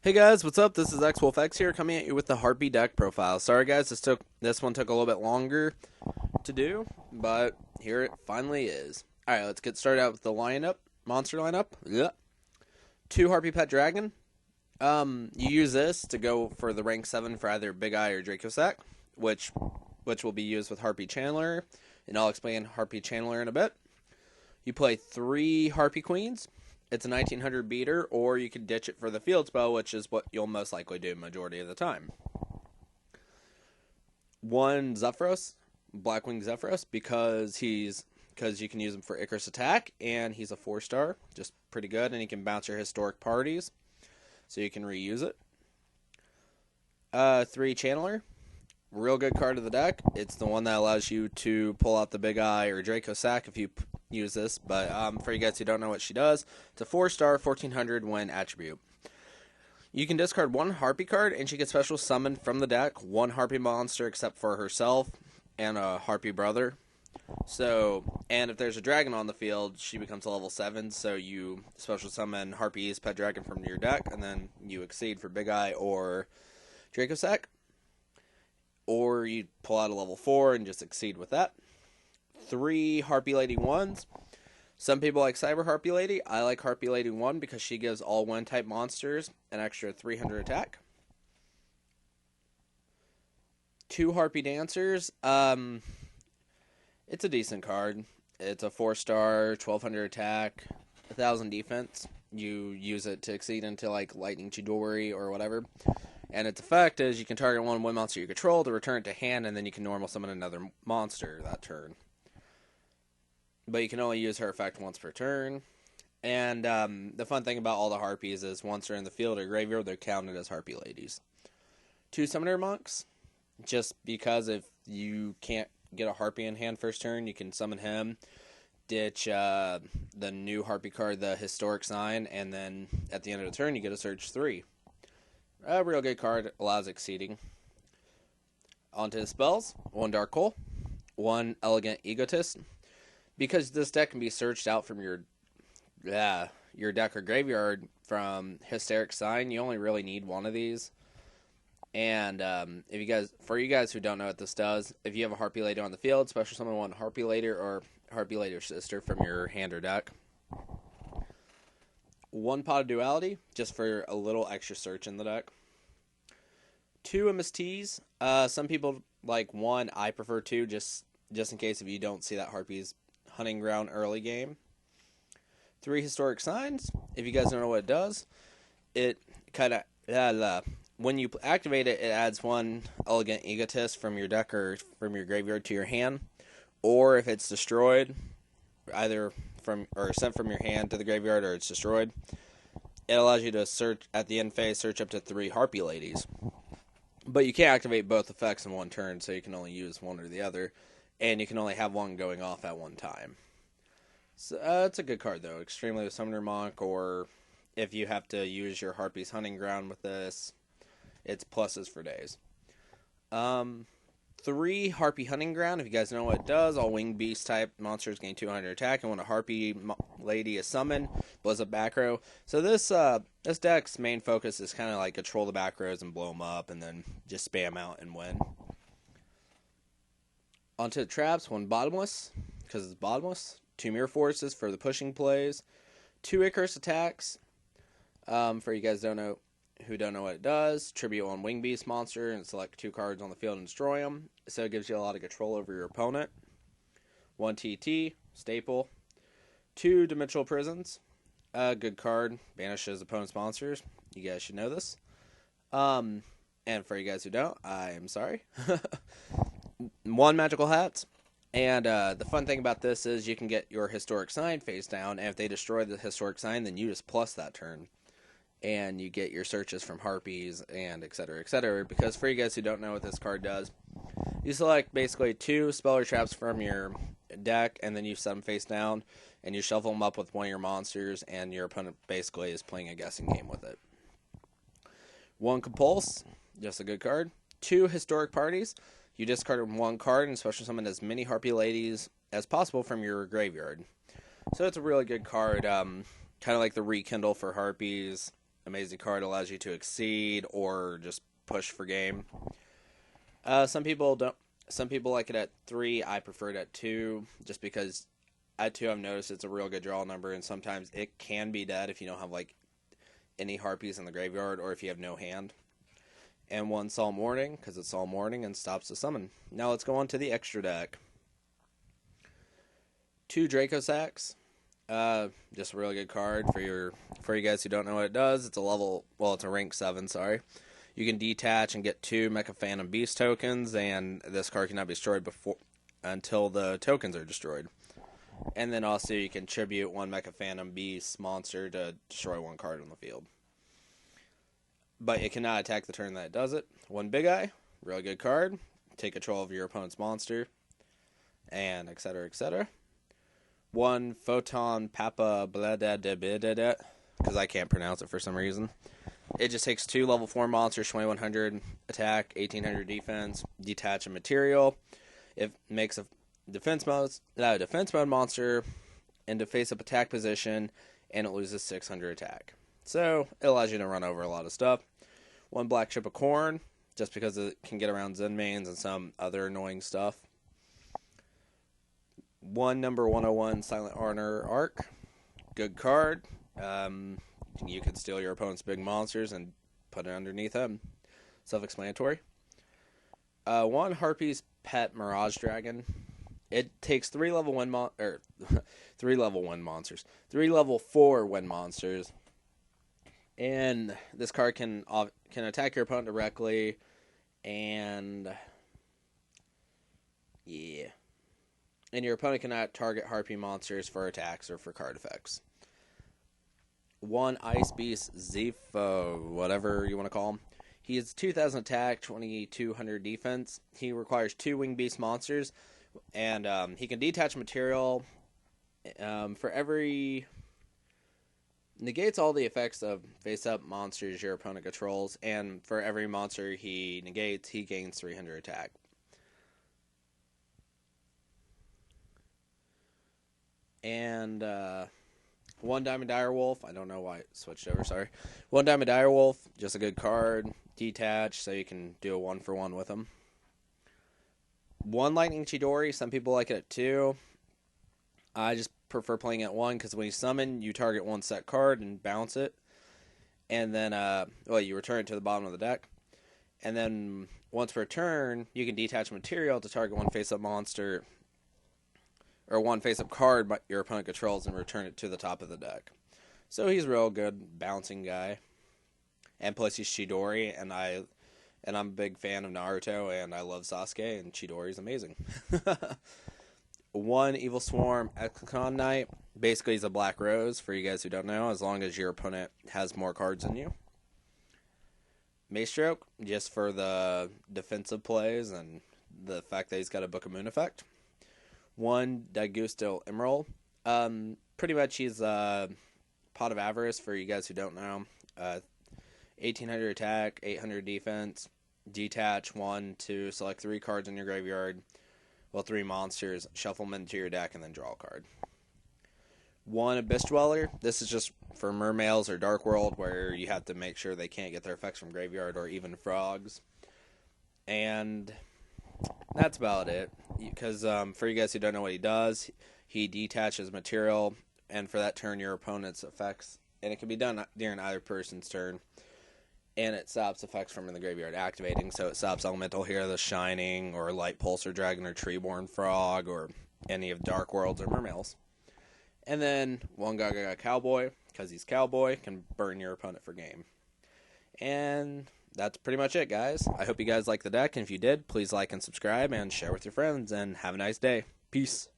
Hey guys, what's up? This is XWolfX here, coming at you with the Harpie deck profile. Sorry guys, this one took a little bit longer to do, but here it finally is. All right, let's get started out with the monster lineup. Yeah. 2 Harpie Pet Dragon. You use this to go for the rank 7 for either Big Eye or Dracosac, which will be used with Harpie Channeler, and I'll explain Harpie Channeler in a bit. You play 3 Harpie Queens. It's a 1900 beater, or you could ditch it for the field spell, which is what you'll most likely do majority of the time. 1 Zephyros, Blackwing Zephyros, because you can use him for Icarus attack, and he's a 4-star, just pretty good, and he can bounce your historic parties, so you can reuse it. 3 Channeler, real good card of the deck. It's the one that allows you to pull out the Big Eye or Dracosac if you use this, but for you guys who don't know what she does, it's a 4-star, 1400 when attribute. You can discard 1 Harpie card, and she gets special summoned from the deck, 1 Harpie monster except for herself and a Harpie brother. So, and if there's a dragon on the field, she becomes a level 7, so you special summon Harpie's Pet Dragon from your deck, and then you exceed for Big Eye or Dracosac. Or you pull out a level 4 and just exceed with that. 3 Harpie Lady 1s. Some people like Cyber Harpie Lady. I like Harpie Lady 1 because she gives all 1-type monsters an extra 300 attack. 2 Harpie Dancers. It's a decent card. It's a 4-star, 1200 attack, 1000 defense. You use it to exceed into like Lightning Chidori or whatever. And its effect is you can target 1 monster you control to return it to hand, and then you can normal summon another monster that turn. But you can only use her effect once per turn. And the fun thing about all the Harpies is once they're in the field or graveyard, they're counted as Harpie Ladies. 2 Summoner Monks, just because if you can't get a Harpie in hand first turn, you can summon him, ditch the new Harpie card, the Historic Sign, and then at the end of the turn, you get a Surge 3. A real good card, allows exceeding. Onto the spells, 1 Dark Hole, 1 Elegant Egotist. Because this deck can be searched out from your deck or graveyard from Hysteric Sign, you only really need 1 of these. And for you guys who don't know what this does, if you have a Harpie Lady on the field, special summon 1 Harpie Lady or Harpie Lady sister from your hand or deck. 1 Pot of Duality, just for a little extra search in the deck. 2 MSTs. Some people like 1. I prefer 2, just in case if you don't see that Harpie's hunting ground early game. 3 Historic Signs. If you guys don't know what it does, it kind of when you activate it, it adds 1 Elegant Egotist from your deck or from your graveyard to your hand, or if it's destroyed, either sent from your hand to the graveyard or it's destroyed, it allows you to search at the end phase, search up to 3 Harpie Ladies. But you can't activate both effects in one turn, so you can only use one or the other, and you can only have 1 going off at one time. So it's a good card though, extremely with Summoner Monk, or if you have to use your Harpie's Hunting Ground with this, it's pluses for days. 3 Harpie Hunting Ground. If you guys know what it does, all Winged Beast type monsters gain 200 attack, and when a Harpie Lady is summoned, blows up back row. So this deck's main focus is kind of like control the back rows and blow them up, and then just spam out and win. Onto the traps. 1 Bottomless, because it's bottomless. 2 Mirror Forces for the pushing plays. 2 Icarus attacks. For you guys who don't know what it does, tribute 1 Wing Beast monster and select 2 cards on the field and destroy them. So it gives you a lot of control over your opponent. 1 TT, staple. 2 Dimensional Prisons, good card, banishes opponent's monsters. You guys should know this. And for you guys who don't, I am sorry. 1 Magical Hats. And the fun thing about this is you can get your Historic Sign face down, and if they destroy the Historic Sign, then you just plus that turn. And you get your searches from Harpies and etc. etc. Because for you guys who don't know what this card does, you select basically 2 spell or traps from your deck, and then you set them face down, and you shuffle them up with 1 of your monsters, and your opponent basically is playing a guessing game with it. 1 Compulse, just a good card. 2 Historic Parties. You discard 1 card and special summon as many Harpie Ladies as possible from your graveyard. So it's a really good card, kind of like the Rekindle for Harpies. amazing card. Allows you to exceed or just push for game. Some people don't. Some people like it at 3. I prefer it at 2, just because at 2 I've noticed it's a real good draw number, and sometimes it can be dead if you don't have like any harpies in the graveyard or if you have no hand. And 1 Solemn Warning, because it's Solemn Warning and stops the summon. Now let's go on to the extra deck. 2 Draco Sacks. Just a really good card for you guys who don't know what it does. It's a rank 7, sorry. You can detach and get 2 Mecha Phantom Beast tokens, and this card cannot be destroyed until the tokens are destroyed. And then also you can tribute 1 Mecha Phantom Beast monster to destroy 1 card on the field. But it cannot attack the turn that it does it. 1 Big Eye, really good card. Take control of your opponent's monster, and etc. etc. 1 Photon Papa Bladadabidada, because I can't pronounce it for some reason. It just takes 2 level 4 monsters, 2100 attack, 1800 defense, detach a material. It makes a defense mode monster into face-up attack position, and it loses 600 attack. So it allows you to run over a lot of stuff. 1 Black Chip of Corn, just because it can get around Zen mains and some other annoying stuff. 1 number 101 Silent Honor Arc, good card. You can steal your opponent's big monsters and put it underneath them. Self-explanatory. 1 Harpie's Pet Mirage Dragon. It takes 3 level 1 3 level 1 monsters, 3 level 4 wind monsters, and this card can attack your opponent directly, and yeah, and your opponent cannot target Harpie monsters for attacks or for card effects. 1 Ice Beast Zepho, whatever you want to call him. He is 2000 attack, 2200 defense. He requires 2 Wing Beast monsters, and he can detach material for every... Negates all the effects of face-up monsters your opponent controls, and for every monster he negates, he gains 300 attack. And 1 Diamond Direwolf. I don't know why it switched over, sorry. 1 Diamond Direwolf, just a good card. Detach, so you can do a 1-for-1 with him. 1 Lightning Chidori. Some people like it at 2. I just prefer playing at 1, because when you summon, you target 1 set card and bounce it. And then, you return it to the bottom of the deck. And then, once per turn, you can detach material to target 1 face-up monster, or 1 face-up card your opponent controls, and return it to the top of the deck. So he's a real good bouncing guy. And plus he's Chidori, and I'm a big fan of Naruto, and I love Sasuke, and Chidori's amazing. 1 Evil Swarm Exocon Knight. Basically, he's a Black Rose, for you guys who don't know, as long as your opponent has more cards than you. Maestroke, just for the defensive plays and the fact that he's got a Book of Moon effect. 1 Daigusto Emerald. Pretty much he's a Pot of Avarice, for you guys who don't know. 1800 attack, 800 defense. Detach 1 to select 3 cards in your graveyard. 3 monsters, shuffle them into your deck, and then draw a card. 1 Abyss Dweller. This is just for Mermails or Dark World, where you have to make sure they can't get their effects from graveyard, or even frogs. And that's about it. Because for you guys who don't know what he does, he detaches material, and for that turn, your opponent's effects, and it can be done during either person's turn. And it stops effects from in the graveyard activating, so it stops Elemental Hero, the Shining, or Light Pulsar Dragon, or Treeborn Frog, or any of Dark Worlds or Mermails. And then 1 Gaga Cowboy, because he's Cowboy, can burn your opponent for game. And that's pretty much it, guys. I hope you guys liked the deck, and if you did, please like and subscribe, and share with your friends, and have a nice day. Peace.